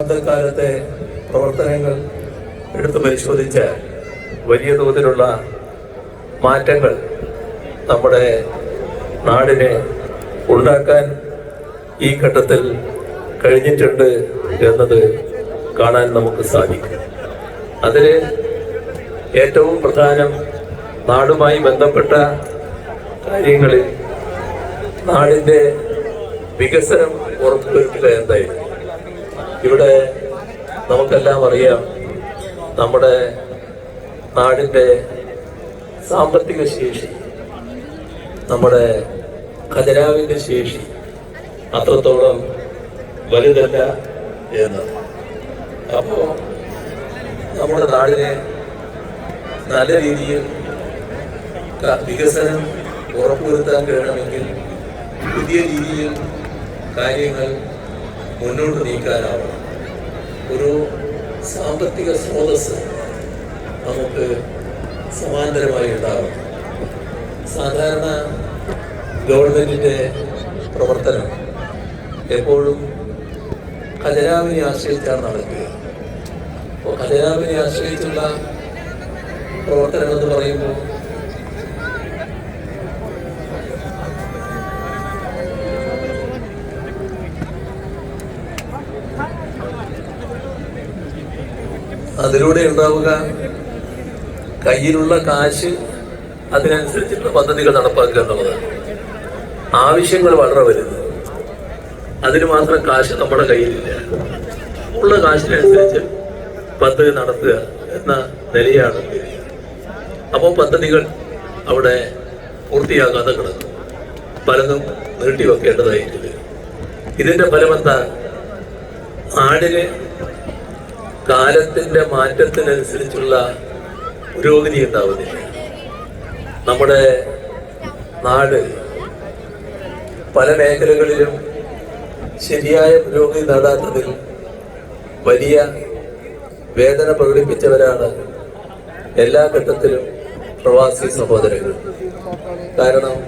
കാലത്തെ പ്രവർത്തനങ്ങൾ എടുത്തു പരിശോധിച്ച വലിയ തോതിലുള്ള മാറ്റങ്ങൾ നമ്മുടെ നാടിനെ ഉണ്ടാക്കാൻ ഈ ഘട്ടത്തിൽ കഴിഞ്ഞിട്ടുണ്ട് എന്നത് കാണാൻ നമുക്ക് സാധിക്കും. അതിൽ ഏറ്റവും പ്രധാനം നാടുമായി ബന്ധപ്പെട്ട കാര്യങ്ങളിൽ നാടിൻ്റെ വികസനം ഉറപ്പുവരുത്തുക എന്തായിരുന്നു. ഇവിടെ നമുക്കെല്ലാം അറിയാം, നമ്മുടെ നാടിൻ്റെ സാമ്പത്തിക ശേഷി, നമ്മുടെ ഖജനാവിൻ്റെ ശേഷി അത്രത്തോളം വലുതല്ല എന്ന്. അപ്പോൾ നമ്മുടെ നാടിനെ നല്ല രീതിയിൽ വികസനം ഉറപ്പുവരുത്താൻ കഴിയണമെങ്കിൽ പുതിയ രീതിയിൽ കാര്യങ്ങൾ മുന്നോട്ട് നീക്കാനാവും. ഒരു സാമ്പത്തിക സ്രോതസ് നമുക്ക് സമാന്തരമായി ഉണ്ടാകും. സാധാരണ ഗവൺമെൻറ്റിൻ്റെ പ്രവർത്തനം എപ്പോഴും ഖജനാവിനെ ആശ്രയിച്ചാണ് നടക്കുക. അപ്പോൾ ഖജനാവിനെ ആശ്രയിച്ചുള്ള പ്രവർത്തനം എന്ന് പറയുമ്പോൾ അതിലൂടെ ഉണ്ടാവുക കയ്യിലുള്ള കാശ് അതിനനുസരിച്ചുള്ള പദ്ധതികൾ നടപ്പാക്കുക എന്നുള്ളതാണ്. ആവശ്യങ്ങൾ വളരെ വലുത്, അതിന് മാത്രം കാശ് നമ്മുടെ കയ്യിലില്ല. ഉള്ള കാശിനനുസരിച്ച് പദ്ധതി നടത്തുക എന്ന നിലയാണ്. അപ്പോൾ പദ്ധതികൾ അവിടെ പൂർത്തിയാകാതെ കിടക്കും, പലതും നീട്ടിവെക്കേണ്ടതായിട്ട് വരും. ഇതിൻ്റെ ഫലമെന്താ? നാടിന് കാലത്തിൻ്റെ മാറ്റത്തിനനുസരിച്ചുള്ള പുരോഗതി ഉണ്ടാവുന്നില്ല. നമ്മുടെ നാട് പല മേഖലകളിലും ശരിയായ പുരോഗതി നേടാത്തതിൽ വലിയ വേദന പ്രകടിപ്പിച്ചവരാണ് എല്ലാ ഘട്ടത്തിലും പ്രവാസി സഹോദരങ്ങൾ. കാരണം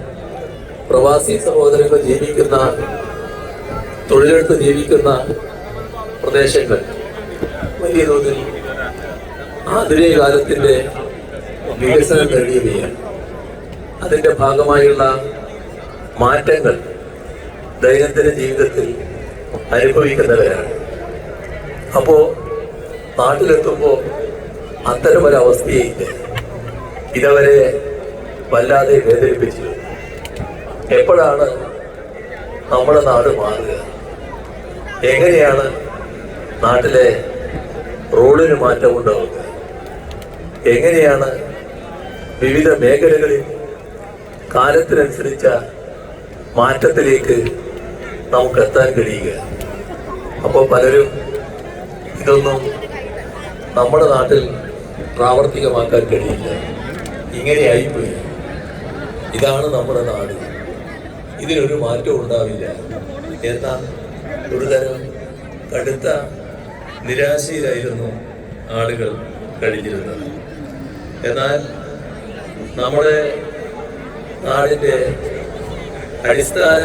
പ്രവാസി സഹോദരങ്ങൾ ജീവിക്കുന്ന, തൊഴിലെടുത്ത് ജീവിക്കുന്ന പ്രദേശങ്ങൾ വലിയ തോതിൽ ആധുനിക കാലത്തിൻ്റെ വികസനം നേടിയവയാണ്. അതിൻ്റെ ഭാഗമായുള്ള മാറ്റങ്ങൾ ദൈനംദിന ജീവിതത്തിൽ അനുഭവിക്കുന്നവരാണ്. അപ്പോൾ നാട്ടിലെത്തുമ്പോൾ അത്തരമൊരവസ്ഥയില്ല. ഇതവരെ വല്ലാതെ വേദനിപ്പിച്ചു. എപ്പോഴാണ് നമ്മുടെ നാട് മാറുക? എങ്ങനെയാണ് നാട്ടിലെ റോഡിന് മാറ്റം ഉണ്ടാവുക? എങ്ങനെയാണ് വിവിധ മേഖലകളിൽ കാലത്തിനനുസരിച്ച മാറ്റത്തിലേക്ക് നമുക്ക് എത്താൻ കഴിയുക? അപ്പോൾ പലരും ഇതൊന്നും നമ്മുടെ നാട്ടിൽ പ്രാവർത്തികമാക്കാൻ കഴിയില്ല, ഇങ്ങനെയായിപ്പോയി, ഇതാണ് നമ്മുടെ നാട്, ഇതിനൊരു മാറ്റവും ഉണ്ടാവില്ല എന്ന ഒരുതരം കടുത്ത നിരാശയിലായിരുന്നു ആളുകൾ കഴിഞ്ഞിരുന്നത്. എന്നാൽ നമ്മുടെ നാടിൻ്റെ അടിസ്ഥാന